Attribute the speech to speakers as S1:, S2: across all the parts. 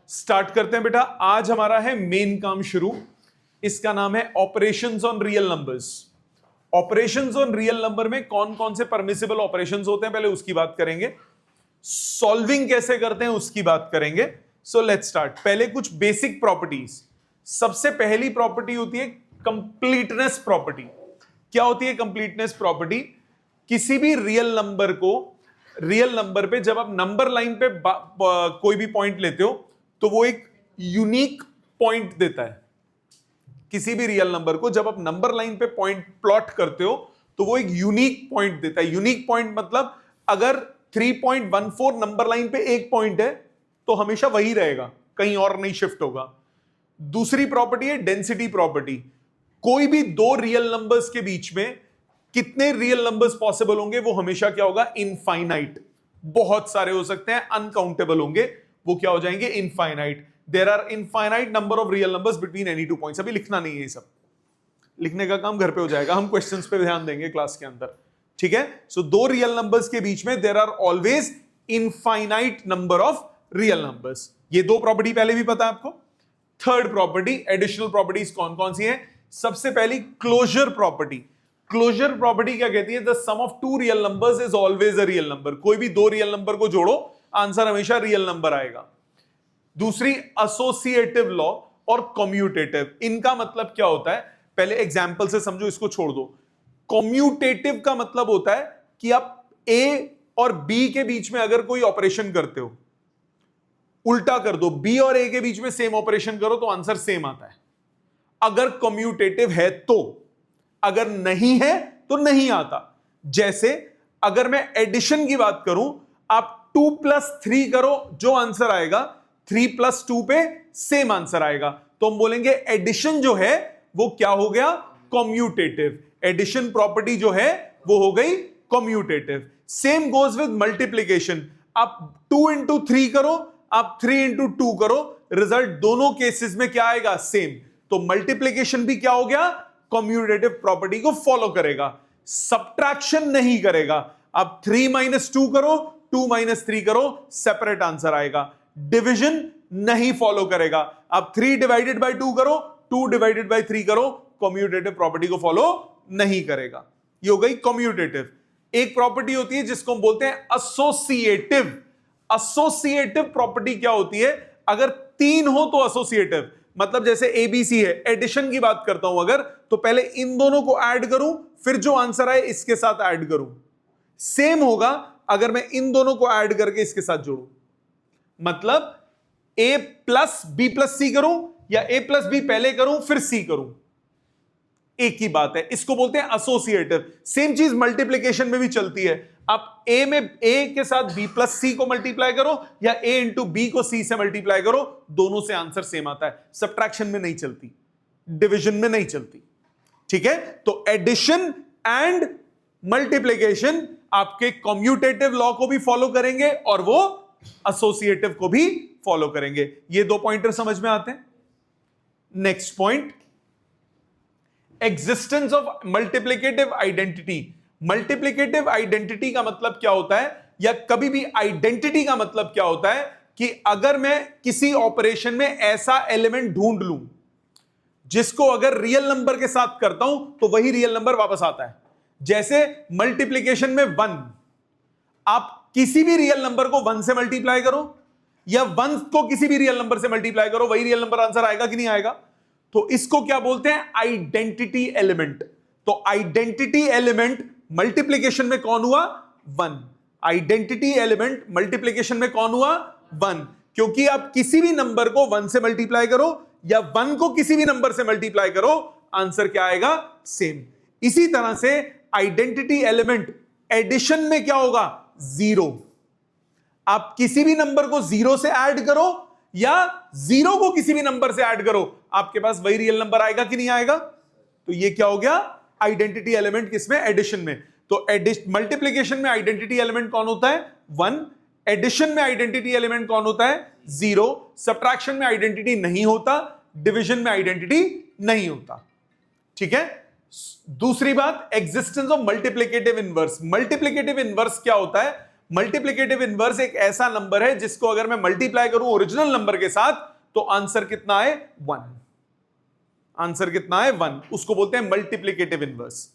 S1: Start करते हैं बेटा। आज हमारा है मेन काम शुरू। इसका नाम है operations on real numbers. Operations on real number में कौन कौन से परमिसिबल ऑपरेशंस होते हैं पहले उसकी बात करेंगे, सॉल्विंग कैसे करते हैं उसकी बात करेंगे। So let's start. पहले कुछ बेसिक प्रॉपर्टीज। सबसे पहली प्रॉपर्टी होती है कंप्लीटनेस प्रॉपर्टी। क्या होती है कंप्लीटनेस प्रॉपर्टी? किसी भी रियल नंबर पे जब आप नंबर लाइन पे कोई भी पॉइंट लेते हो तो वो एक यूनिक पॉइंट देता है। किसी भी रियल नंबर को जब आप नंबर लाइन पे पॉइंट प्लॉट करते हो तो वो एक यूनिक पॉइंट देता है। यूनिक पॉइंट मतलब अगर 3.14 नंबर लाइन पे एक पॉइंट है तो हमेशा वही रहेगा, कहीं और नहीं शिफ्ट होगा। दूसरी प्रॉपर्टी है डेंसिटी प्रॉपर्टी। कोई भी दो रियल नंबर्स के बीच में कितने रियल नंबर्स पॉसिबल होंगे वो हमेशा क्या होगा? इनफाइनाइट। बहुत सारे हो सकते हैं, अनकाउंटेबल होंगे, वो क्या हो जाएंगे? Infinite. There are infinite number of real numbers between any two points. अभी लिखना नहीं है, ये सब लिखने का काम घर पे हो जाएगा, हम क्वेश्चंस पे ध्यान देंगे क्लास के अंदर, ठीक है। सो दो रियल नंबर्स के बीच में there are always infinite number of real numbers. ये दो प्रॉपर्टी पहले भी पता है आपको। थर्ड प्रॉपर्टी, एडिशनल प्रॉपर्टीज कौन कौन सी है? सबसे पहली क्लोजर प्रॉपर्टी। क्लोजर प्रॉपर्टी क्या कहती है? The sum of two real numbers is always a real number. कोई भी दो रियल नंबर को जोड़ो, आंसर हमेशा रियल नंबर आएगा। दूसरी एसोसिएटिव लॉ और कम्यूटेटिव। इनका मतलब क्या होता है पहले एग्जांपल से समझो, इसको छोड़ दो। कम्यूटेटिव का मतलब होता है कि आप ए और बी के बीच में अगर कोई ऑपरेशन करते हो, उल्टा कर दो, बी और ए के बीच में सेम ऑपरेशन करो तो आंसर सेम आता है, अगर कम्यूटेटिव है तो। अगर नहीं है तो नहीं आता। जैसे अगर मैं एडिशन की बात करूं, आप 2+3 करो, जो आंसर आएगा 3+2 पे सेम आंसर आएगा, तो हम बोलेंगे एडिशन जो है वो क्या हो गया? कम्यूटेटिव। एडिशन प्रॉपर्टी जो है वो हो गई commutative. Same goes with multiplication. आप 2 इंटू 3 करो, आप 3 इंटू 2 करो, रिजल्ट दोनों केसेस में क्या आएगा? सेम। तो मल्टीप्लीकेशन भी क्या हो गया? कम्यूटेटिव प्रॉपर्टी को फॉलो करेगा। सब्ट्रैक्शन नहीं करेगा। आप 3-2 करो, 2-3 करो, सेपरेट आंसर आएगा। डिवीजन नहीं फॉलो करेगा। आप 3 डिवाइडेड बाय 2 करो, 2 डिवाइडेड बाय 3 करो, कम्यूटेटिव प्रॉपर्टी को फॉलो नहीं करेगा। ये हो गई कम्यूटेटिव। एक प्रॉपर्टी होती है जिसको हम बोलते हैं एसोसिएटिव। एसोसिएटिव प्रॉपर्टी क्या होती है? अगर 3 हो तो एसोसिएटिव, मतलब जैसे एबीसी है, एडिशन की बात करता हूं अगर, तो पहले इन दोनों को ऐड करूं, फिर जो आंसर आए इसके साथ ऐड करूं। सेम होगा अगर मैं इन दोनों को ऐड करके इसके साथ जोड़ूं, मतलब ए प्लस बी प्लस सी करूं या ए प्लस बी पहले करूं फिर सी करूं, एक ही बात है। इसको बोलते हैं एसोसिएटिव। सेम चीज मल्टीप्लीकेशन में भी चलती है। आप ए में ए के साथ बी प्लस सी को मल्टीप्लाई करो या ए इंटू बी को सी से मल्टीप्लाई करो, दोनों से आंसर सेम आता है। सब्ट्रैक्शन में नहीं चलती, डिवीजन में नहीं चलती, ठीक है। तो एडिशन एंड मल्टीप्लीकेशन आपके कम्यूटेटिव लॉ को भी फॉलो करेंगे और वो एसोसिएटिव को भी फॉलो करेंगे। ये दो पॉइंटर समझ में आते हैं। Next point, existence of multiplicative identity. Multiplicative identity का मतलब क्या होता है, या कभी भी आइडेंटिटी का मतलब क्या होता है कि अगर मैं किसी ऑपरेशन में ऐसा एलिमेंट ढूंढ लूं जिसको अगर रियल नंबर के साथ करता हूं तो वही रियल नंबर वापस आता है। जैसे मल्टीप्लिकेशन में 1, आप किसी भी रियल नंबर को 1 से मल्टीप्लाई करो या 1 को किसी भी रियल नंबर से मल्टीप्लाई करो, वही रियल नंबर आंसर आएगा कि नहीं आएगा? तो इसको क्या बोलते हैं? Identity element. तो आइडेंटिटी एलिमेंट मल्टीप्लिकेशन में कौन हुआ? 1। आइडेंटिटी एलिमेंट मल्टीप्लिकेशन में कौन हुआ? 1। क्योंकि आप किसी भी नंबर को 1 से मल्टीप्लाई करो या 1 को किसी भी नंबर से मल्टीप्लाई करो, आंसर क्या आएगा? सेम। इसी तरह से आइडेंटिटी एलिमेंट एडिशन में क्या होगा? 0। आप किसी भी नंबर को 0 से ऐड करो या 0 को किसी भी नंबर से ऐड करो, आपके पास वही रियल नंबर आएगा कि नहीं आएगा? तो ये क्या हो गया? Identity element. किसमें? एडिशन में। तो मल्टीप्लिकेशन में आइडेंटिटी एलिमेंट कौन होता है? 1। एडिशन में आइडेंटिटी एलिमेंट कौन होता है? 0। सब्ट्रैक्शन में आइडेंटिटी नहीं होता, डिवीजन में आइडेंटिटी नहीं होता, ठीक है। दूसरी बात, existence of multiplicative inverse. Multiplicative inverse क्या होता है? मल्टीप्लिकेटिव इनवर्स एक ऐसा नंबर है जिसको अगर मैं मल्टीप्लाई करूं ओरिजिनल नंबर के साथ तो आंसर कितना है 1। आंसर कितना है 1, उसको बोलते हैं मल्टीप्लिकेटिव इनवर्स।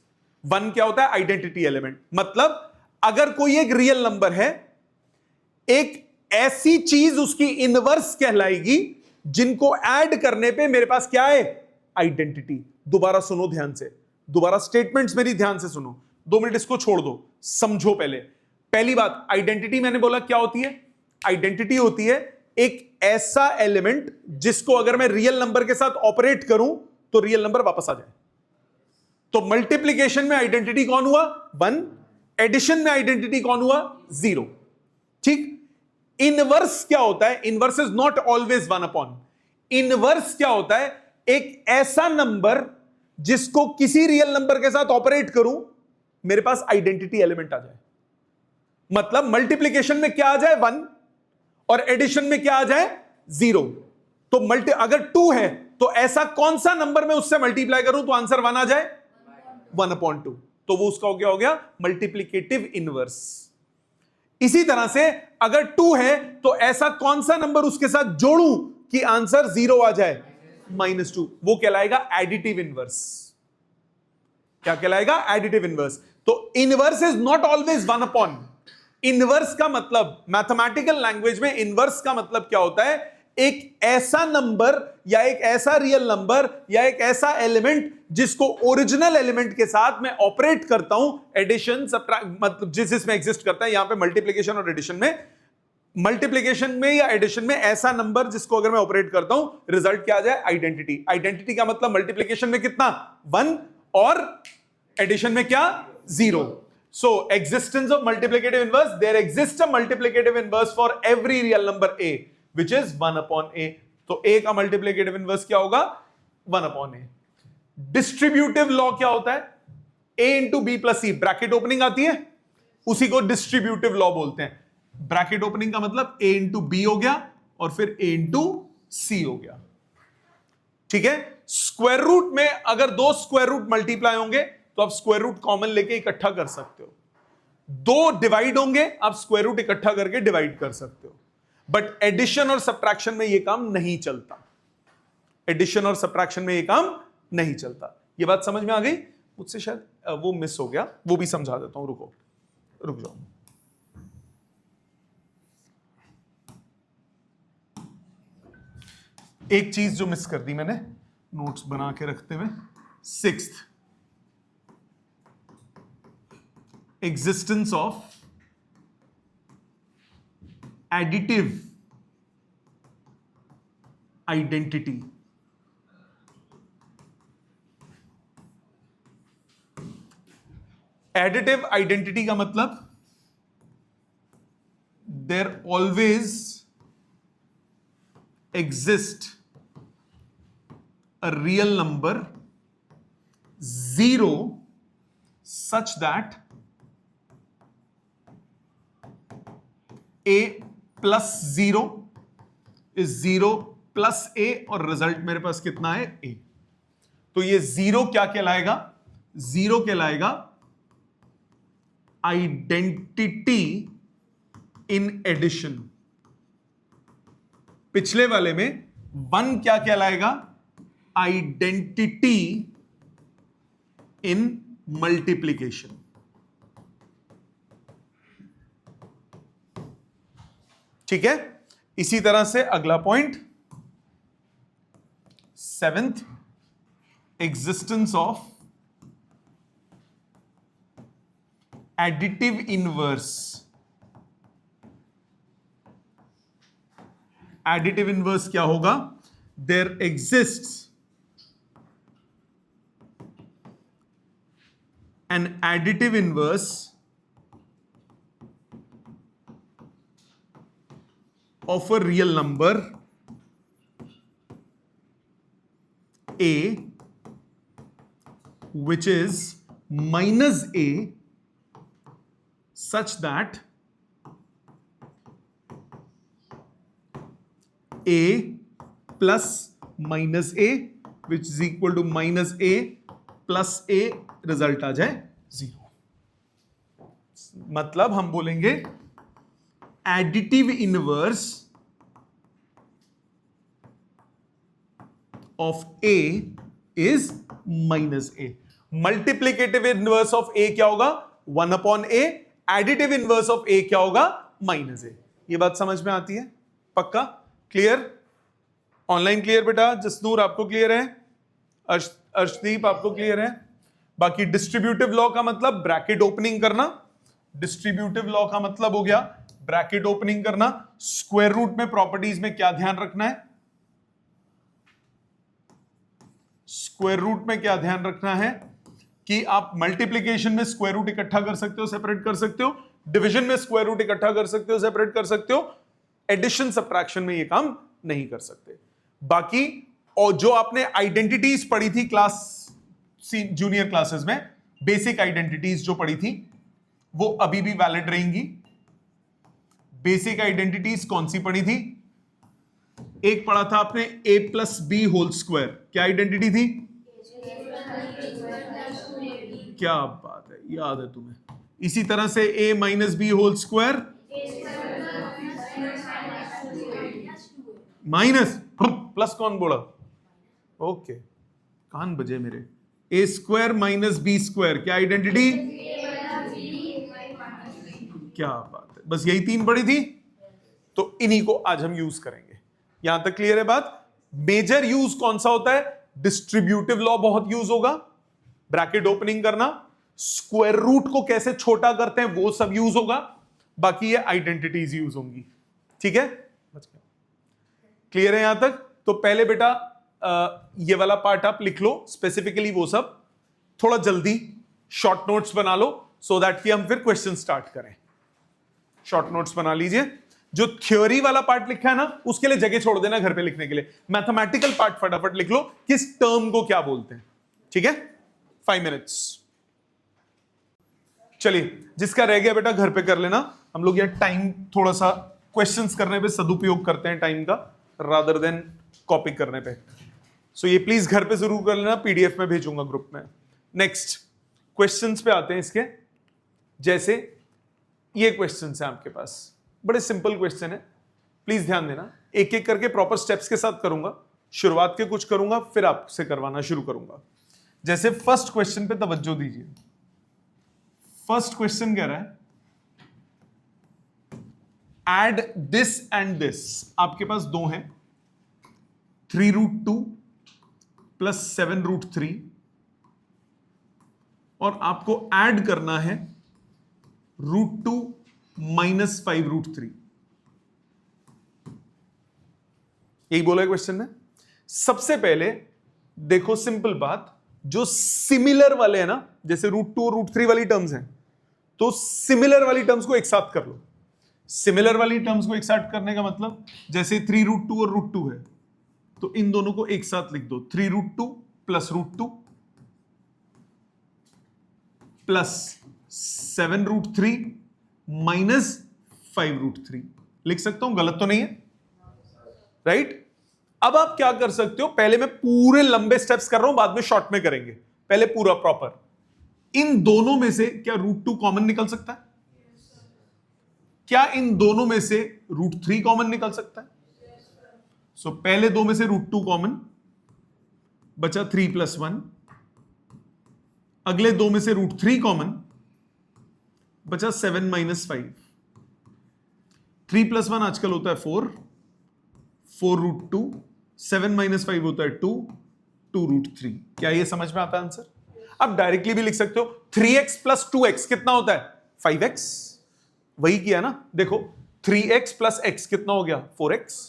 S1: 1 क्या होता है? Identity element. मतलब अगर कोई एक रियल नंबर है, एक ऐसी चीज उसकी इनवर्स कहलाएगी जिनको ऐड करने पे मेरे पास क्या है? आइडेंटिटी। दोबारा सुनो ध्यान से, दोबारा स्टेटमेंट्स मेरी ध्यान से सुनो, 2 मिनट इसको छोड़ दो, समझो। पहली बात, आइडेंटिटी मैंने बोला क्या होती है? आइडेंटिटी होती है एक ऐसा एलिमेंट जिसको अगर मैं रियल नंबर के साथ ऑपरेट करूं तो रियल नंबर वापस आ जाए। तो मल्टीप्लिकेशन में आइडेंटिटी कौन हुआ? 1। एडिशन में आइडेंटिटी कौन हुआ? 0। ठीक। इनवर्स क्या होता है? Inverse is not always 1 upon. Inverse क्या होता है? एक ऐसा नंबर जिसको किसी रियल नंबर के साथ ऑपरेट करूं, मेरे पास आइडेंटिटी एलिमेंट आ जाए। मतलब मल्टीप्लिकेशन में क्या आ जाए? 1, और एडिशन में क्या आ जाए? 0। तो अगर 2 है तो ऐसा कौन सा नंबर में उससे मल्टीप्लाई करूं तो आंसर 1 आ जाए? 1/2। तो वो उसका हो गया मल्टीप्लिकेटिव इनवर्स। इसी तरह से अगर 2 है तो ऐसा कौन सा नंबर उसके साथ जोड़ूं कि आंसर 0 आ जाए? -2। वो कहलाएगा एडिटिव इनवर्स। क्या कहलाएगा? Additive inverse. तो inverse is not always 1 upon. Inverse का मतलब मैथमेटिकल लैंग्वेज में इनवर्स का मतलब क्या होता है? एक ऐसा नंबर या एक ऐसा रियल नंबर या एक ऐसा एलिमेंट जिसको ओरिजिनल एलिमेंट के साथ मैं ऑपरेट करता हूं, एडिशन सब्ट्रैक्ट, मतलब जिसमें एग्जिस्ट करता है। यहां पे मल्टीप्लिकेशन और एडिशन में, मल्टीप्लिकेशन में या एडिशन में ऐसा नंबर जिसको अगर मैं ऑपरेट करता हूं, रिजल्ट क्या आ जाए? आइडेंटिटी। आइडेंटिटी का मतलब मल्टीप्लिकेशन में कितना? 1, और एडिशन में क्या? 0। So, existence of multiplicative inverse, there exists a multiplicative inverse for every real number a, which is 1/a. तो a का multiplicative inverse क्या होगा? 1/a. डिस्ट्रीब्यूटिव लॉ क्या होता है? a into b plus c, bracket opening आती है, उसी को डिस्ट्रीब्यूटिव लॉ बोलते हैं। ब्रैकेट ओपनिंग का मतलब a into b हो गया और फिर a into c हो गया। ठीक है। स्क्वायर रूट में अगर 2 स्क्वायर रूट मल्टीप्लाई होंगे तो आप स्क्वायर रूट कॉमन लेके इकट्ठा कर सकते हो। 2 डिवाइड होंगे, आप स्क्वायर रूट इकट्ठा करके डिवाइड कर सकते हो। बट एडिशन और सब्ट्रैक्शन में यह काम नहीं चलता। एडिशन और सब्ट्रैक्शन में यह काम नहीं चलता। यह बात समझ में आ गई? मुझसे शायद वो मिस हो गया, वो भी समझा देता हूं। रुक जाओ। एक चीज जो मिस कर दी मैंने नोट्स बना के रखते हुए, 6th, existence of additive identity। additive identity का मतलब there always exist a real number 0 such that a plus 0 is 0 plus a, और रिजल्ट मेरे पास कितना है? a। तो ये 0 क्या कहलाएगा? 0 कहलाएगा आइडेंटिटी इन एडिशन। पिछले वाले में 1 क्या कहलाएगा? Identity in multiplication. ठीक है। इसी तरह से अगला point, 7th, existence of additive inverse. Additive inverse क्या होगा? There exists an additive inverse of a real number a which is -a such that a plus -a which is equal to -a plus a, result आ जाए 0। मतलब हम बोलेंगे additive inverse of A is minus A. Multiplicative inverse of A क्या होगा? 1/a। Additive inverse of A क्या होगा? Minus A. ये बात समझ में आती है? पक्का? क्लियर? ऑनलाइन क्लियर बेटा? जसनूर आपको क्लियर है? अर्शदीप आपको क्लियर है? बाकी डिस्ट्रीब्यूटिव लॉ का मतलब ब्रैकेट ओपनिंग करना। डिस्ट्रीब्यूटिव लॉ का मतलब हो गया ब्रैकेट ओपनिंग करना। स्क्वायर रूट में प्रॉपर्टीज में क्या ध्यान रखना है? स्क्वायर रूट में क्या ध्यान रखना है कि आप मल्टीप्लीकेशन में स्क्वायर रूट इकट्ठा कर सकते हो, सेपरेट कर सकते हो। डिवीजन में स्क्वायर रूट इकट्ठा कर सकते हो, सेपरेट कर सकते हो। एडिशन सब्ट्रैक्शन में ये काम नहीं कर सकते। बाकी और जो आपने आइडेंटिटीज पढ़ी थी क्लास जूनियर क्लासेस में, बेसिक आइडेंटिटीज जो पढ़ी थी वो अभी भी वैलिड रहेंगी। बेसिक आइडेंटिटीज कौन सी पढ़ी थी? एक पढ़ा था आपने a plus B whole square. क्या आइडेंटिटी थी? क्या बात है, याद है तुम्हें। इसी तरह से a minus B whole square minus plus कौन बोला? ओके, कान बजे मेरे। A square minus B square क्या आइडेंटिटी? क्या बात है, बस यही तीन पढ़ी थी, तो इन्हीं को आज हम यूज करेंगे। यहां तक क्लियर है बात? मेजर यूज कौन सा होता है? डिस्ट्रीब्यूटिव लॉ बहुत यूज होगा, ब्रैकेट ओपनिंग करना। स्क्वायर रूट को कैसे छोटा करते हैं वो सब यूज होगा। बाकी ये आइडेंटिटीज यूज होंगी। ठीक है, क्लियर है यहां तक? तो पहले बेटा ये वाला पार्ट आप लिख लो, स्पेसिफिकली वो सब थोड़ा जल्दी शॉर्ट नोट्स बना लो, सो दैट कि हम फिर क्वेश्चन स्टार्ट करें। शॉर्ट नोट्स बना लीजिए। जो थ्योरी वाला पार्ट लिखा है ना, उसके लिए जगह छोड़ देना घर पे लिखने के लिए। मैथमेटिकल पार्ट फटाफट लिख लो, किस टर्म को क्या बोलते हैं। ठीक है, 5 मिनट्स। चलिए, जिसका रह गया बेटा घर पे कर लेना। हम लोग यार टाइम थोड़ा सा क्वेश्चंस करने पे सदुपयोग करते हैं टाइम का, रादर देन कॉपी करने पे। सो ये प्लीज घर पे जरूर कर लेना, पीडीएफ में भेजूंगा ग्रुप में। नेक्स्ट क्वेश्चंस पे आते हैं इसके। जैसे ये क्वेश्चंस हैं आपके पास, बड़े सिंपल क्वेश्चन है, प्लीज ध्यान देना। एक एक करके प्रॉपर स्टेप्स के साथ करूंगा। शुरुआत के कुछ करूंगा, फिर आपसे करवाना शुरू करूंगा। जैसे फर्स्ट क्वेश्चन पे तवज्जो दीजिए। फर्स्ट क्वेश्चन कह रहा है एड दिस एंड दिस। आपके पास दो हैं, 3√2 प्लस 7√3, और आपको ऐड करना है √2 माइनस 5√3। यही बोला है क्वेश्चन ने। सबसे पहले देखो सिंपल बात, जो सिमिलर वाले हैं ना, जैसे √2 और √3 वाली टर्म्स हैं, तो सिमिलर वाली टर्म्स को एक साथ कर लो। सिमिलर वाली टर्म्स को एक साथ करने का मतलब, जैसे 3√2 और √2 है, तो इन दोनों को एक साथ लिख दो। 3√2 प्लस √2 प्लस 7√3 माइनस 5√3। लिख सकता हूं, गलत तो नहीं है? राइट? अब आप क्या कर सकते हो, पहले मैं पूरे लंबे स्टेप्स कर रहा हूं, बाद में शॉर्ट में करेंगे, पहले पूरा प्रॉपर। इन दोनों में से क्या √2 कॉमन निकल सकता है? क्या इन दोनों में से √3 कॉमन निकल सकता है? सो पहले दो में से √2 कॉमन, बचा 3 + 1। अगले दो में से √3 कॉमन, बचा 7 - 5। 3 + 1 आजकल होता है 4, 4√2, 7 - 5 होता है 2, 2√3। क्या ये समझ में आता है आंसर? अब डायरेक्टली भी लिख सकते हो, 3x + 2x कितना होता है? 5x। वही किया ना, देखो 3x + x कितना हो गया? 4x।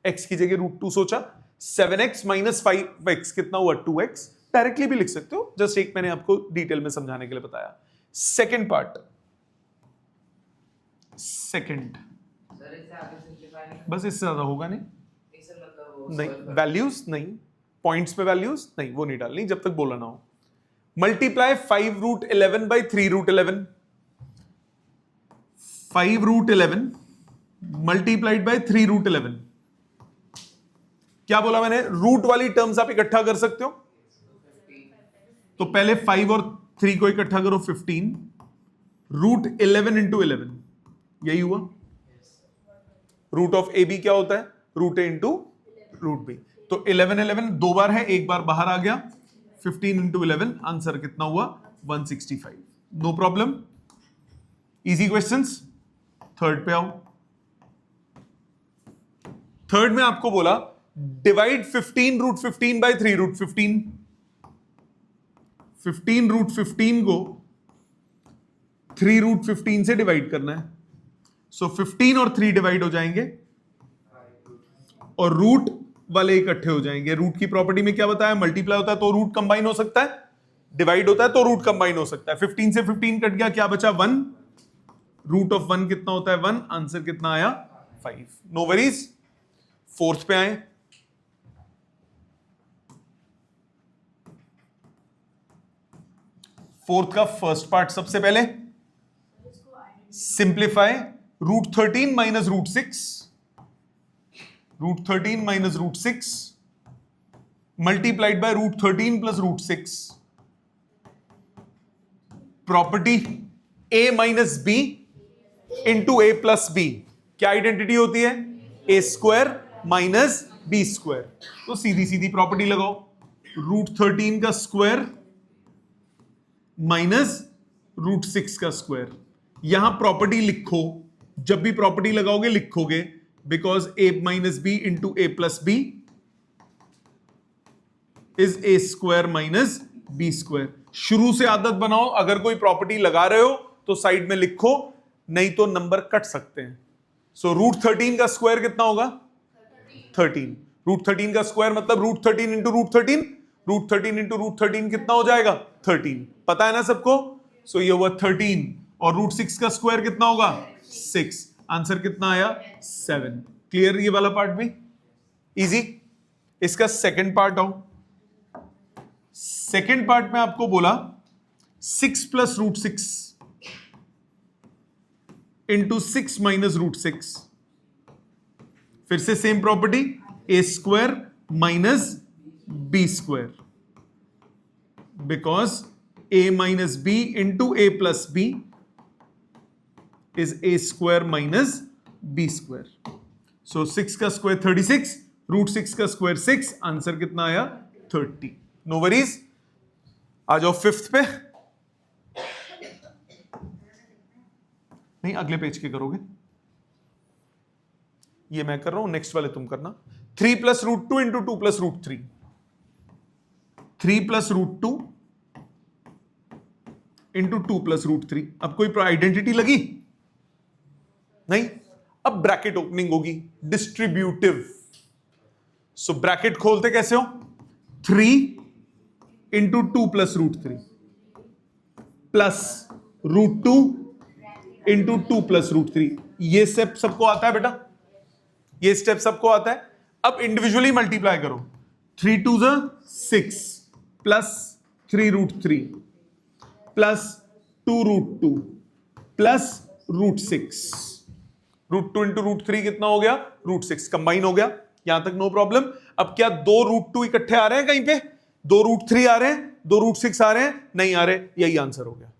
S1: x की जगह √2 सोचा, 7x - 5x कितना हुआ? 2x। डायरेक्टली भी लिख सकते हो, जस्ट एक मैंने आपको डिटेल में समझाने के लिए बताया। सेकंड पार्ट, सेकंड, बस इससे ज्यादा होगा नहीं, नहीं वैल्यूज नहीं, पॉइंट्स पे वैल्यूज नहीं, वो नहीं डालनी जब तक बोला ना हो। Multiply 5√11 by 3√11। 5√11 multiplied by 3√11। क्या बोला मैंने? रूट वाली टर्म्स आप इकट्ठा कर सकते हो, तो पहले 5 और 3 को इकट्ठा करो, 15। √11 × 11, यही हुआ। रूट ऑफ ए बी क्या होता है? रूट ए इंटू रूट बी। तो 11 11 दो बार है, एक बार बाहर आ गया। 15 इंटू 11, आंसर कितना हुआ? 165। No problem, easy questions. Third पे आओ। थर्ड में आपको बोला divide 15 root 15 by 3 root 15। 15 root 15 को 3 रूट 15 से डिवाइड करना है। सो 15 और 3 डिवाइड हो जाएंगे और रूट वाले इकट्ठे हो जाएंगे। रूट की प्रॉपर्टी में क्या बताया? मल्टीप्लाई होता है तो रूट कंबाइन हो सकता है, डिवाइड होता है तो रूट कंबाइन हो सकता है। 15 से 15 कट गया, क्या बचा? 1। रूट ऑफ 1 कितना होता है? 1। आंसर कितना आया? 5। No worries. फोर्थ पे आए। फोर्थ का फर्स्ट पार्ट सबसे पहले simplify root 13 minus root 6, root 13 minus root 6 multiplied by root 13 plus root 6। Property A minus B into A plus B क्या आइडेंटिटी होती है? A square minus B square. तो सीधी सीधी प्रॉपर्टी लगाओ, रूट 13 का स्क्वायर माइनस रूट 6 का square. यहां property लिखो, जब भी प्रॉपर्टी लगाओगे लिखोगे because A minus B into A plus B is A square minus B square. शुरू से आदत बनाओ, अगर कोई प्रॉपर्टी लगा रहे हो तो साइड में लिखो, नहीं तो नंबर कट सकते हैं। सो रूट 13 का स्क्वायर कितना होगा? 13। रूट 13 का स्क्वायर मतलब root 13 into root 13। Root 13 into root 13 कितना हो जाएगा? 13। पता है ना सबको? सो ये हुआ 13 और रूट 6 का स्क्वायर कितना होगा? 6। आंसर कितना आया? 7। क्लियर ये वाला पार्ट भी इजी। इसका सेकंड पार्ट आओ। सेकंड पार्ट में आपको बोला 6 plus root 6 into 6 minus root 6। फिर से same property, A square minus B square because A minus B into A plus B is A square minus B square. So 6 का square 36, root 6 का square 6। Answer कितना आया? 30। No worries. आ जाओ fifth पे। नहीं, अगले पेज के करोगे, ये मैं कर रहा हूं, नेक्स्ट वाले तुम करना। 3 plus root 2 into 2 plus root 3। 3 plus root 2 into 2 plus root 3। अब कोई आइडेंटिटी लगी? नहीं। अब ब्रैकेट ओपनिंग होगी, डिस्ट्रीब्यूटिव। सो ब्रैकेट खोलते कैसे हो? 3 into 2 plus root 3 plus root 2 into 2 plus root 3। ये स्टेप सबको आता है बेटा, ये स्टेप सबको आता है। अब इंडिविजुअली मल्टीप्लाई करो। 3 2 6 plus 3 root 3 plus 2 root 2 plus root 6। Root 2 into root 3 कितना हो गया? रूट 6। कंबाइन हो गया, यहां तक नो प्रॉब्लम। अब क्या 2 रूट 2 इकट्ठे आ रहे हैं कहीं पे? 2 रूट 3 आ रहे हैं, 2 रूट 6 आ रहे हैं? नहीं आ रहे। यही आंसर हो गया।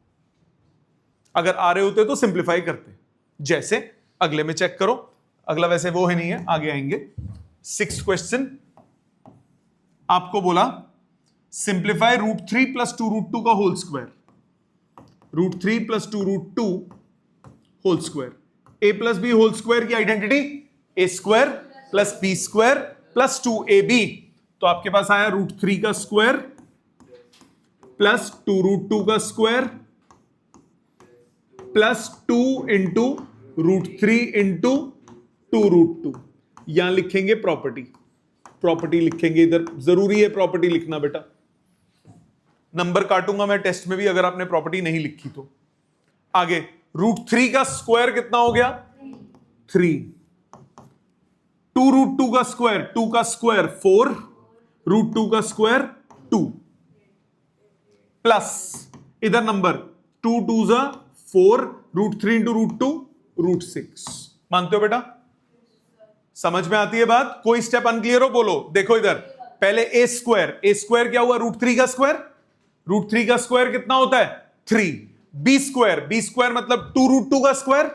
S1: अगर आ रहे होते तो सिंप्लीफाई करते। जैसे अगले में चेक करो, अगला वैसे वो है नहीं है, आगे आएंगे। 6th क्वेश्चन आपको बोला सिंप्लीफाई रूट 3 प्लस 2 रूट 2 का whole square. Root 3 plus 2 root 2 whole square. A plus B whole square की identity A square plus B square plus 2ab। तो आपके पास आया रूट 3 का स्क्वायर प्लस 2 रूट 2 का square plus 2 into root 3 into 2 root 2। यहां लिखेंगे property, property लिखेंगे इधर, जरूरी है प्रॉपर्टी लिखना बेटा। नंबर काटूंगा मैं टेस्ट में भी अगर आपने प्रॉपर्टी नहीं लिखी तो। आगे रूट 3 का स्क्वायर कितना हो गया? 3। 2 रूट 2 का स्क्वायर, 2 का स्क्वायर 4, रूट 2 का स्क्वायर 2 प्लस इधर number 2 2 4, root 3 into root 2 root 6। मानते हो बेटा? समझ में आती है बात? कोई स्टेप अनक्लियर हो बोलो। देखो इधर पहले ए स्क्वायर, ए स्क्वायर क्या हुआ? रूट 3 का स्क्वायर। रूट 3 का स्क्वायर कितना होता है? 3। बी स्क्वायर, बी स्क्वायर मतलब 2 रूट 2 का स्क्वायर,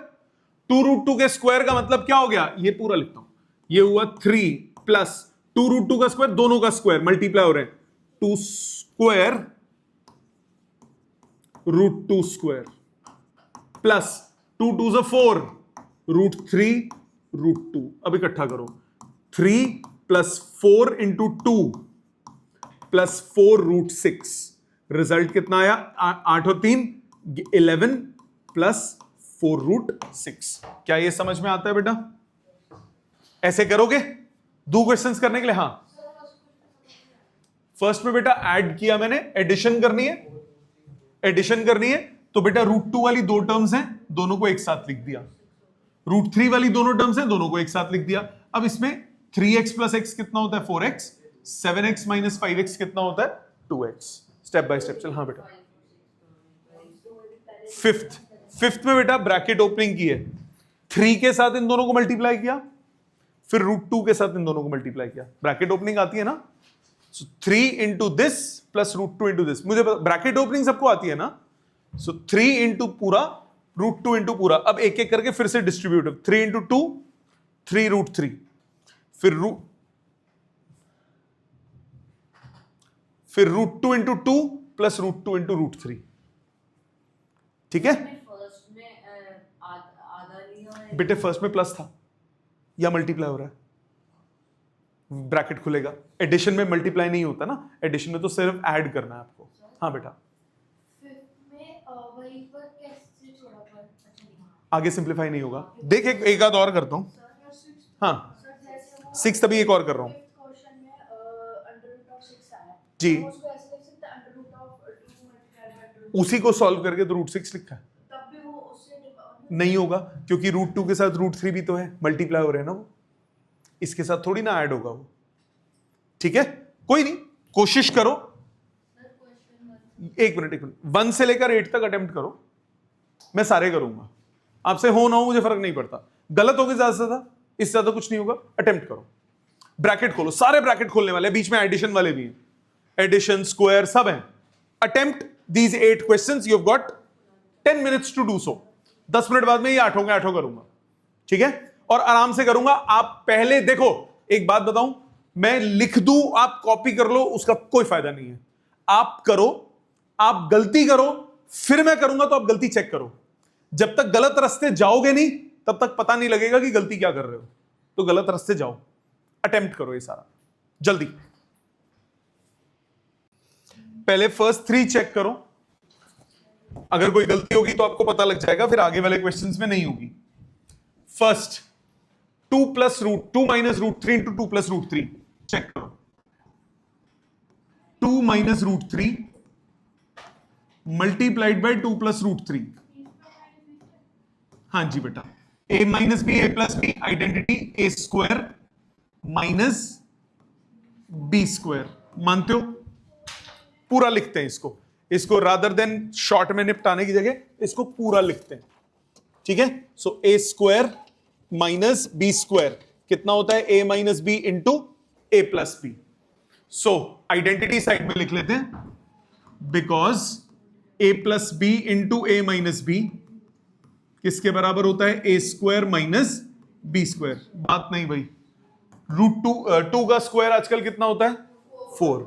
S1: 2√2 के स्क्वायर का मतलब क्या हो गया, ये पूरा लिखता हूं, ये हुआ 3 प्लस 2√2 का स्क्वायर, दोनों का स्क्वायर मल्टीप्लाई हो रहे हैं, 2 स्क्वायर √2 स्क्वायर प्लस 2 2 ज़ा 4 √3 √2। अब इकट्ठा करो, 3 प्लस 4 इंटू 2 प्लस 4 √6, रिजल्ट कितना आया, 8 और 3 11 प्लस 4 √6। क्या ये समझ में आता है बेटा? ऐसे करोगे दो क्वेश्चंस करने के लिए? हाँ, फर्स्ट में बेटा ऐड किया मैंने, एडिशन करनी है, एडिशन करनी है तो बेटा √2 वाली दो टर्म्स हैं, दोनों को एक साथ लिख दिया, √3 वाली दोनों टर्म्स हैं, दोनों को एक साथ लिख दिया। अब इसमें 3x प्लस x कितना होता है, 4x, 7x माइनस 5x कितना होता है, 2x। स्टेप बाय स्टेप चल। हाँ बेटा, फिफ्थ में बेटा ब्रैकेट ओपनिंग की है, 3 के साथ इन दोनों को मल्टीप्लाई किया, फिर √2 के साथ इन दोनों को मल्टीप्लाई किया, ब्रैकेट ओपनिंग आती है ना, सो 3 into this plus √2 into this, मुझे ब्रैकेट ओपनिंग सबको आती है ना, सो 3 इंटू पूरा √2 इंटू पूरा। अब एक एक करके फिर से डिस्ट्रीब्यूटिव, 3 इंटू 2 3 √3, फिर √2 इंटू 2 प्लस √2 इंटू √3। ठीक है बेटे, फर्स्ट में प्लस था या मल्टीप्लाई हो रहा है, ब्रैकेट खुलेगा। एडिशन में मल्टीप्लाई नहीं होता ना, एडिशन में तो सिर्फ ऐड करना है आपको। हाँ बेटा, आगे सिंप्लीफाई नहीं होगा, देख एक आध और करता हूं। हाँ 6 तभी एक और कर रहा हूं जी, उसी को सॉल्व करके तो √6 लिखा है, नहीं होगा क्योंकि √2 के साथ √3 भी तो है, मल्टीप्लाई हो रहे हैं ना वो, इसके साथ थोड़ी ना ऐड होगा वो। ठीक है, कोई नहीं, कोशिश करो, एक मिनट 1 से लेकर 8 तक अटेम्प्ट करो, मैं सारे करूंगा, आपसे हो ना हो मुझे फर्क नहीं पड़ता, गलत होगी ज्यादा से ज्यादा, इससे ज्यादा कुछ नहीं होगा। अटेम्प्ट करो, ब्रैकेट खोलो, सारे ब्रैकेट खोलने वाले, बीच में एडिशन वाले भी हैं, एडिशन स्क्वायर सब हैं। Attempt these 8 questions, you have got 10 minutes to do so. 10 minute बाद में ये 8 करूंगा, ठीक है, और आराम से करूंगा। आप पहले देखो, एक बात बताऊं, मैं लिख दूं आप कॉपी कर लो, उसका कोई फायदा नहीं है। आप करो, आप गलती करो, फिर मैं करूंगा तो आप गलती चेक करो। जब तक गलत रास्ते जाओगे नहीं तब तक पता नहीं लगेगा कि गलती क्या कर रहे हो, तो गलत रास्ते जाओ, अटेम्प्ट करो ये सारा जल्दी। पहले फर्स्ट 3 चेक करो, अगर कोई गलती होगी तो आपको पता लग जाएगा, फिर आगे वाले क्वेश्चंस में नहीं होगी। First 2 minus √3 into 2 plus √3 check करो। 2 माइनस √3 मल्टीप्लाइड बाय 2 प्लस √3। हाँ जी बेटा, a minus B, a plus B, identity a square minus b square, मानते हो? पूरा लिखते हैं इसको रादर देन शॉर्ट में निपटाने की जगह इसको पूरा लिखते हैं, ठीक है। So a square minus B square कितना होता है, a minus B into a plus B. So identity side में लिख लेते हैं, because a plus B into a minus B किसके बराबर होता है, a square minus B square. बात नहीं भाई, √2 का स्क्वायर आजकल कितना होता है, 4,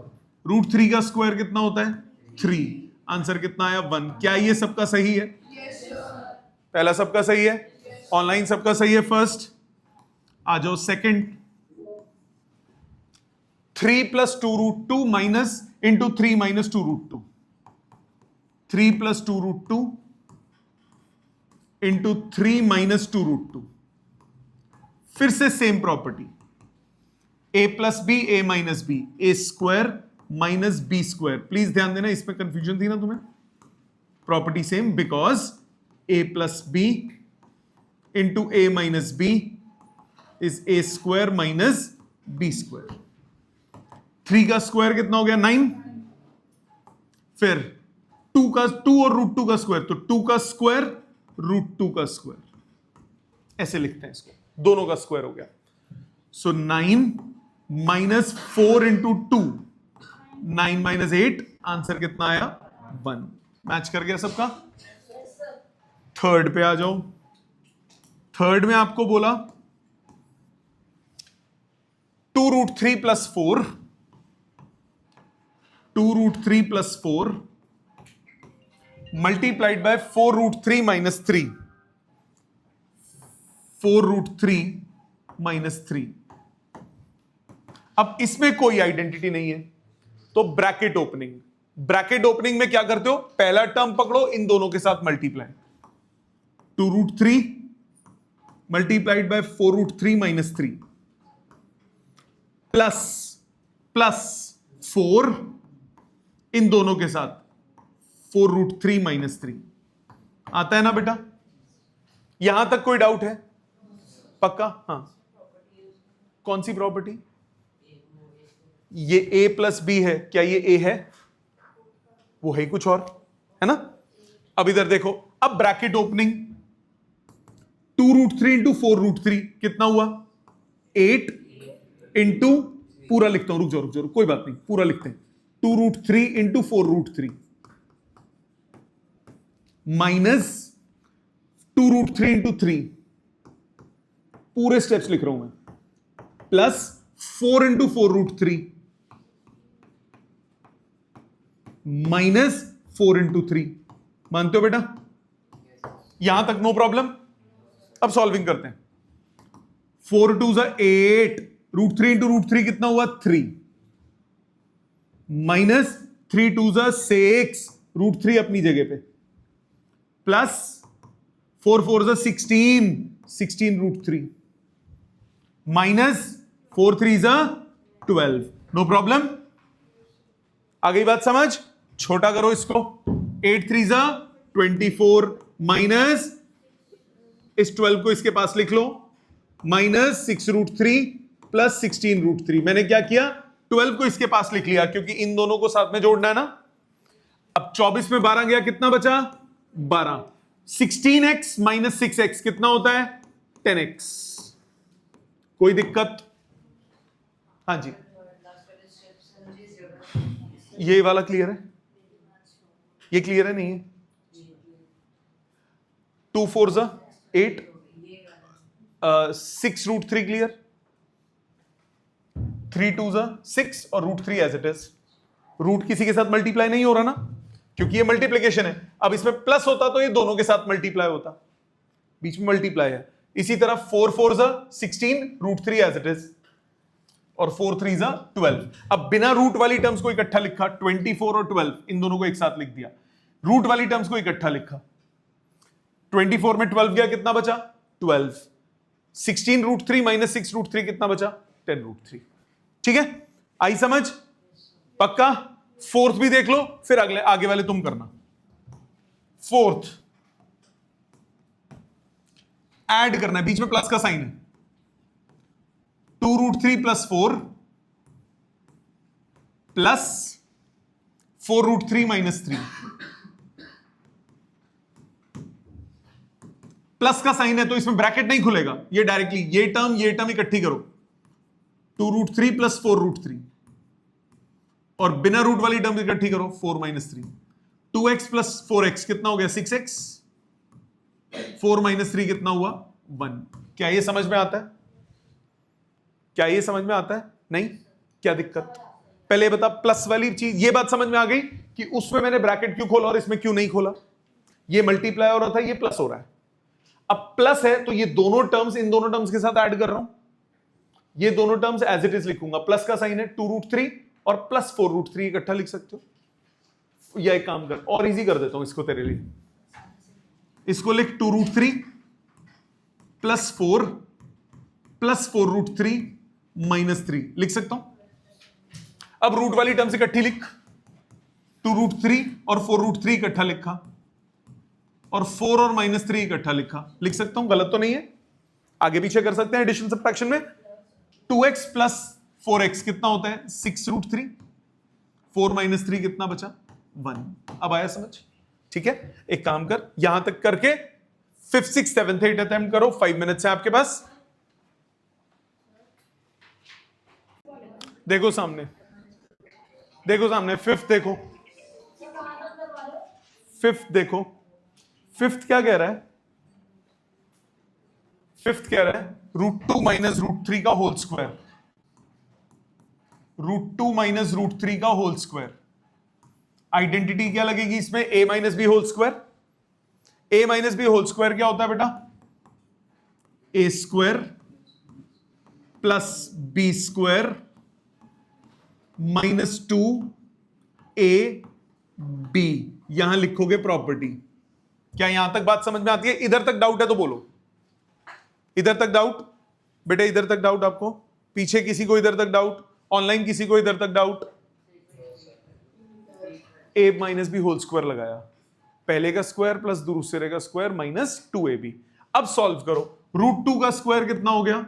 S1: √3 का स्क्वायर कितना होता है, 3। आंसर कितना आया, 1। क्या ये सबका सही है? पहला सबका सही है, ऑनलाइन सबका सही है। फर्स्ट आ जाओ, second 3 plus 2√2 minus into 3 minus 2√2, 3 plus 2√2 into 3 minus 2√2। फिर से same property, a plus b, a minus B, a square minus B square. Please ध्यान देना, इसमें कंफ्यूजन थी ना तुम्हें। Property same, because a plus B into a minus b is a square minus B square. 3 का square कितना हो गया, 9। फिर 2 और √2 का स्क्वायर, तो 2 का स्क्वायर √2 का स्क्वायर, ऐसे लिखते हैं इसको, दोनों का स्क्वायर हो गया। सो 9 माइनस 4 इंटू 2, 9 माइनस 8, आंसर कितना आया, 1। मैच कर गया सबका। थर्ड पे आ जाओ, थर्ड में आपको बोला 2√3 + 4, 2√3 + 4 मल्टीप्लाइड बाय 4√3 - 3, 4√3 - 3। अब इसमें कोई आइडेंटिटी नहीं है, तो ब्रैकेट ओपनिंग, ब्रैकेट ओपनिंग में क्या करते हो, पहला टर्म पकड़ो, इन दोनों के साथ मल्टीप्लाई, 2√3 मल्टीप्लाइड बाय 4√3 - 3 प्लस 4 इन दोनों के साथ 4√3 - 3। आता है ना बेटा? यहां तक कोई डाउट है? पक्का? हाँ। कौन सी प्रॉपर्टी? ये a + b है, क्या ये a है? वो है कुछ और, है ना? अब इधर देखो, अब ब्रैकेट ओपनिंग, 2√3 × 4√3 कितना हुआ? 8 इंटू, पूरा लिखता हूं, रुक जाओ, कोई बात नहीं, पूरा लिखते हैं, 2√3 × 4√3 माइनस 2√3 × 3, पूरे स्टेप्स लिख रहा हूं मैं, प्लस 4 × 4√3 माइनस 4 × 3। मानते हो बेटा? यहां तक नो प्रॉब्लम? अब सॉल्विंग करते हैं। 4 × 2 = 8, √3 × √3 कितना हुआ? 3 माइनस 3 × 2 = 6, √3 अपनी जगह पे, प्लस 4 × 4 = 16, 16 √3 माइनस 4 × 3 = 12। No problem? आ गई बात समझ? छोटा करो इसको, 8 × 3 = 24 माइनस इस 12 को इसके पास लिख लो, माइनस 6√3 प्लस 16√3। मैंने क्या किया? 12 को इसके पास लिख लिया, क्योंकि इन दोनों को साथ में जोड़ना है ना। अब 24 में 12 गया, कितना बचा? 12। 16x - 6x कितना होता है? 10x। कोई दिक्कत? हाँ जी, ये वाला क्लियर है? ये क्लियर है? नहीं है? 2 × 4 = 8, 6√3 क्लियर, 3 × 2 = 6 और √3 एज इट इज। रूट किसी के साथ मल्टीप्लाई नहीं हो रहा ना, क्योंकि ये मल्टीप्लिकेशन है। अब इसमें प्लस होता तो ये दोनों के साथ मल्टीप्लाई होता, बीच में मल्टीप्लाई है। इसी तरह 4 × 4 = 16, √3 एज इट इज, और 4 × 3 = 12। अब बिना रूट वाली टर्म्स को इकट्ठा लिखा, 24 और 12 इन दोनों को एक साथ लिख दिया, रूट वाली टर्म्स को इकट्ठा लिखा, 24 में 12 गया, कितना बचा? 12। 16 √3 माइनस 6 √3 कितना बचा? 10 √3। ठीक है, आई समझ? पक्का? फोर्थ भी देख लो, फिर अगले आगे वाले तुम करना। फोर्थ ऐड करना है, बीच में प्लस का साइन है, 2√3 + 4 प्लस 4√3 - 3। प्लस का साइन है तो इसमें ब्रैकेट नहीं खुलेगा, ये डायरेक्टली ये टर्म इकट्ठी करो, 2√3 + 4√3, और बिना रूट वाली टर्म इकट्ठी करो, 4 - 3। 2x + 4x कितना हो गया? 6x। 4 - 3 कितना हुआ? 1। क्या ये समझ में आता है? क्या ये समझ में आता है? नहीं? क्या दिक्कत? पहले बता, प्लस वाली चीज, ये बात समझ में आ गई कि उसमें मैंने ब्रैकेट क्यों खोला और इसमें क्यों नहीं खोला? ये मल्टीप्लाई हो रहा था, ये प्लस हो रहा है। अब प्लस है तो ये दोनों टर्म्स इन दोनों टर्म्स के साथ ऐड कर रहा हूं, ये दोनों टर्म्स एज इट इज लिखूंगा, प्लस का साइन है, 2√3 और प्लस 4√3 इकट्ठा लिख सकते हो। या एक काम कर, और इजी कर देता हूं इसको तेरे लिए, इसको लिख 2√3 + 4 + 4√3 - 3 लिख सकता हूं। अब रूट वाली टर्म्स इकट्ठी लिख, 2√3 और 4√3 इकट्ठा लिखा, और 4 और -3 इकट्ठा लिखा, लिख सकता हूं, गलत तो नहीं है? आगे पीछे कर सकते हैं एडिशन सब्ट्रैक्शन में। 2x + 4x कितना होता है? 6√3, 4 - 3 कितना बचा? 1। अब आया समझ? ठीक है, एक काम कर, यहां तक करके 5th 6th 7th 8th attempt करो, 5 मिनट्स है आपके पास। देखो सामने, देखो सामने, 5th देखो, 5th देखो, 5th क्या कह रहा है? फिफ्थ कह रहा है √2 माइनस √3 का होल स्क्वायर, √2 माइनस √3 का होल स्क्वायर। आइडेंटिटी क्या लगेगी इसमें? a minus B whole square. a minus B whole square क्या होता है बेटा? a square plus B square minus 2ab। यहां लिखोगे प्रॉपर्टी। क्या यहां तक बात समझ में आती है? इधर तक डाउट है तो बोलो। इधर तक डाउट बेटा? इधर तक डाउट आपको? पीछे किसी को इधर तक डाउट? ऑनलाइन किसी को इधर तक doubt? a minus B whole square लगाया, पहले का स्क्वायर प्लस दूसरे का स्क्वायर माइनस 2ab। अब सॉल्व करो। √2 का स्क्वायर कितना हो गया?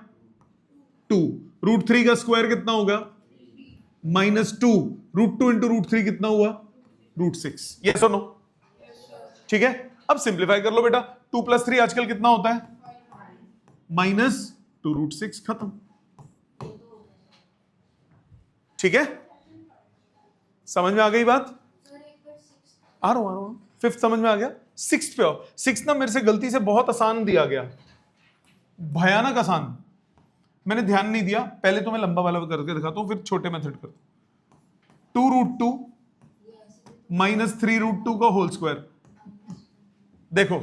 S1: 2। √3 का स्क्वायर कितना होगा? -2। √2 इंटू √3 कितना हुआ? √6। यस और नो? ठीक है, अब सिंप्लीफाई कर लो बेटा। 2 + 3 आजकल कितना होता है? -2 √6। खत्म। ठीक है, समझ में आ गई बात? आ रहा हूं। फिफ्थ समझ में आ गया। सिक्स पे आओ। सिक्स ना मेरे से गलती से बहुत आसान दिया गया, भयानक आसान। मैंने ध्यान नहीं दिया। पहले तो मैं लंबा वाला करके दिखाता हूं, फिर छोटे मेथड करता हूं। 2√2 माइनस 3√2 का होल स्क्वायर। देखो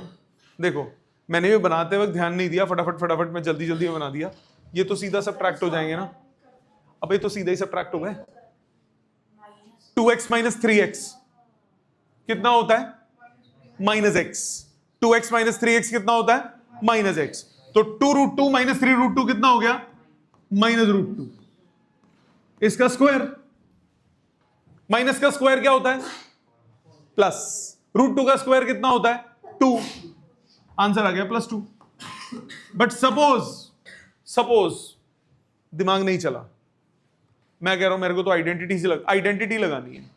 S1: देखो, मैंने भी बनाते वक्त ध्यान नहीं दिया, फटाफट में जल्दी में बना दिया। ये तो सीधा सब्ट्रैक्ट हो जाएंगे ना। अब ये तो सीधा ही सब्ट्रैक्ट हो गए। 2x माइनस 3x कितना होता है? -x। 2x माइनस 3x कितना होता है? -x। तो 2√2 माइनस 3√2 कितना हो गया? -√2। इसका स्क्वायर, माइनस का स्क्वायर क्या होता है? प्लस। √2 का स्क्वायर कितना होता है? 2। आंसर आ गया +2। बट सपोज दिमाग नहीं चला, मैं कह रहा हूं मेरे को तो आइडेंटिटी लगानी है।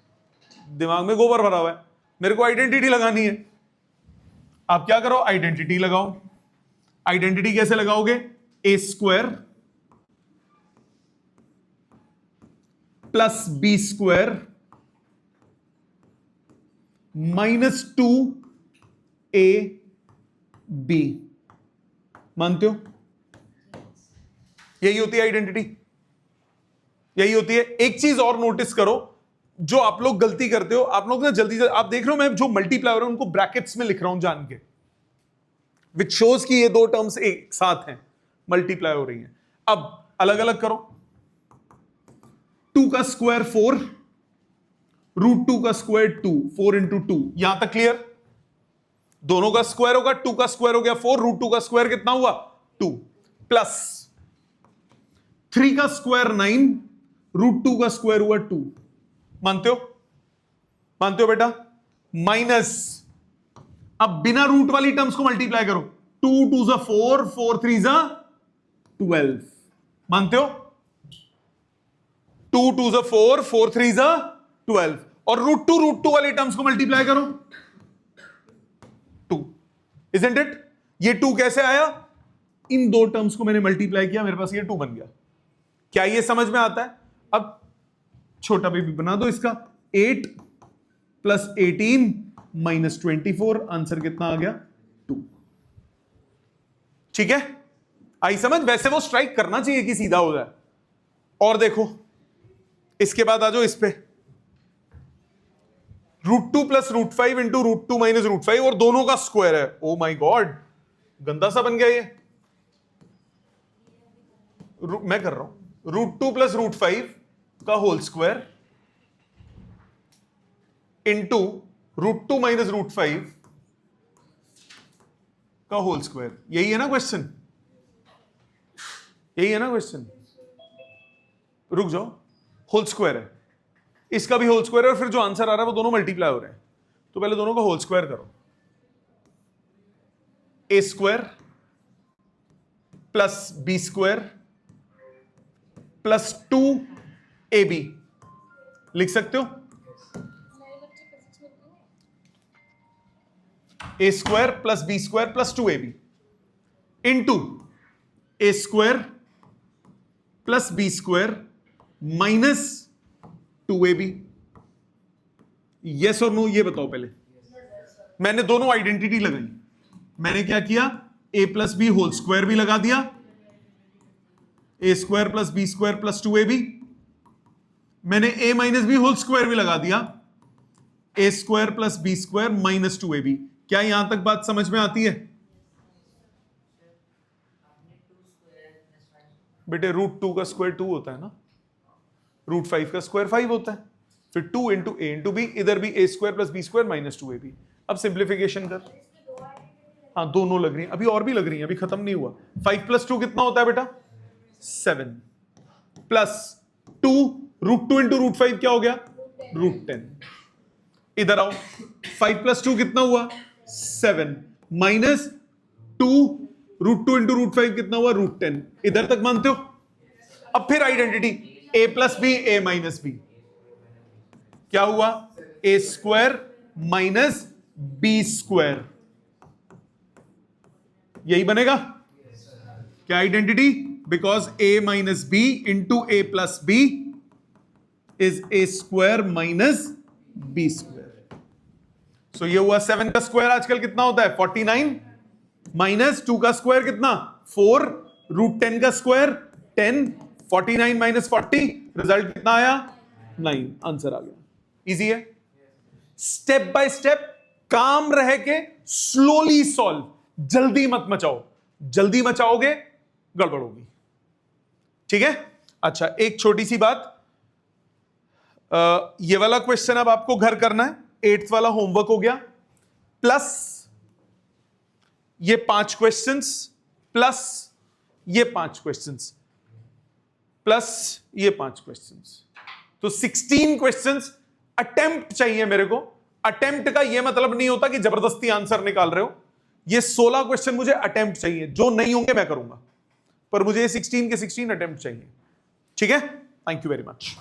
S1: दिमाग में गोबर भरा हुआ है, मेरे को आइडेंटिटी लगानी है। आप क्या करो? आइडेंटिटी लगाओ। आइडेंटिटी कैसे लगाओगे? a square plus B square minus 2ab। मानते हो? यही होती है आइडेंटिटी, यही होती है। एक चीज और नोटिस करो, जो आप लोग गलती करते हो, आप लोग ना जल्दी आप देख रहे हो मैं जो मल्टीप्लाई उनको ब्रैकेट्स में लिख रहा हूं जान के, विच शोज कि ये दो टर्म्स एक साथ हैं, मल्टीप्लाई हो रही हैं। अब अलग अलग करो। 2 का स्क्वायर 4, √2 का स्क्वायर 2, 4 इंटू 2। यहां तक क्लियर? दोनों का स्क्वायर होगा, 2 का स्क्वायर हो गया 4, √2 का स्क्वायर कितना हुआ? 2, प्लस 3 का स्क्वायर 9, √2 का स्क्वायर हुआ 2। मानते हो? मानते हो बेटा? माइनस, अब बिना रूट वाली टर्म्स को मल्टीप्लाई करो। 2 2 ज़ा 4, 4 3 ज़ा 12। मानते हो? 2 2 ज़ा 4, 4 3 ज़ा 12। और √2 वाली टर्म्स को मल्टीप्लाई करो 2। Isn't it? ये 2 कैसे आया? इन दो टर्म्स को मैंने मल्टीप्लाई किया, मेरे पास ये 2 बन गया। क्या ये समझ में आता है? अब छोटा बेबी बना दो इसका। 8 + 18 - 24। आंसर कितना आ गया? 2। ठीक है, आई समझ? वैसे वो स्ट्राइक करना चाहिए कि सीधा हो जाए। और देखो, इसके बाद आ जाओ इस पे। √2 + √5 इंटू √2 - √5, और दोनों का स्क्वायर है। ओ माई गॉड, गंदा सा बन गया ये। मैं कर रहा हूं। √2 + √5 का होल स्क्वायर इंटू √2 - √5 का होल स्क्वायर। यही है ना क्वेश्चन? यही है ना क्वेश्चन? रुक जाओ, होल स्क्वायर है, इसका भी होल स्क्वायर है, और फिर जो आंसर आ रहा है वो दोनों मल्टीप्लाई हो रहे हैं। तो पहले दोनों का होल स्क्वायर करो। a square plus B square plus 2ab लिख सकते हो? a square plus B square plus 2ab into a square plus B square minus 2ab। Yes और नो ये बताओ पहले। मैंने दोनों आइडेंटिटी लगाई। मैंने क्या किया? A plus B whole square भी लगा दिया, A square plus B square plus 2ab। मैंने A minus B whole square भी लगा दिया, A square plus B square minus 2ab। क्या यहां तक बात समझ में आती है बेटे? √2 का स्क्वायर 2 होता है ना, √5 का स्क्वायर 5 होता है, फिर 2 इंटू ए इंटू बी, इधर भी A square plus B square minus 2ab। अब सिंप्लीफिकेशन कर, हाँ दोनों लग रही हैं, अभी और भी लग रही हैं, अभी खत्म नहीं हुआ। 5 प्लस 2 कितना होता है बेटा? 7 प्लस 2 √2 इंटू √5 क्या हो गया? √10। इधर आओ, 5 प्लस 2 कितना हुआ? 7 माइनस 2 √2 इंटू √5 कितना हुआ? √10। इधर तक मानते हो? अब फिर identity, a plus B A minus B क्या हुआ? A square minus B square, यही बनेगा क्या identity? Because a minus B into A plus B is A square minus B square. So ये हुआ 7 का स्क्वायर आजकल कितना होता है? 49 माइनस 2 का स्क्वायर कितना? 4 √10 का स्क्वायर 10, 49 माइनस 40 रिजल्ट कितना आया? 9। आंसर आ गया। इजी है। स्टेप बाय स्टेप काम रह के स्लोली सॉल्व, जल्दी मत मचाओ, जल्दी मचाओगे गड़बड़ होगी। ठीक है? अच्छा एक छोटी सी बात, ये वाला क्वेश्चन अब आपको घर करना है, 8th वाला होमवर्क हो गया, प्लस ये 5 क्वेश्चंस, प्लस ये 5 क्वेश्चंस, प्लस ये 5 क्वेश्चंस, तो 16 क्वेश्चंस अटेम्प्ट चाहिए मेरे को। अटेम्प्ट का ये मतलब नहीं होता कि जबरदस्ती आंसर निकाल रहे हो, ये 16 क्वेश्चन मुझे अटेम्प्ट चाहिए, जो नहीं होंगे मैं करूंगा, पर मुझे 16 के 16 अटेम्प्ट चाहिए। ठीक है? Thank you very much.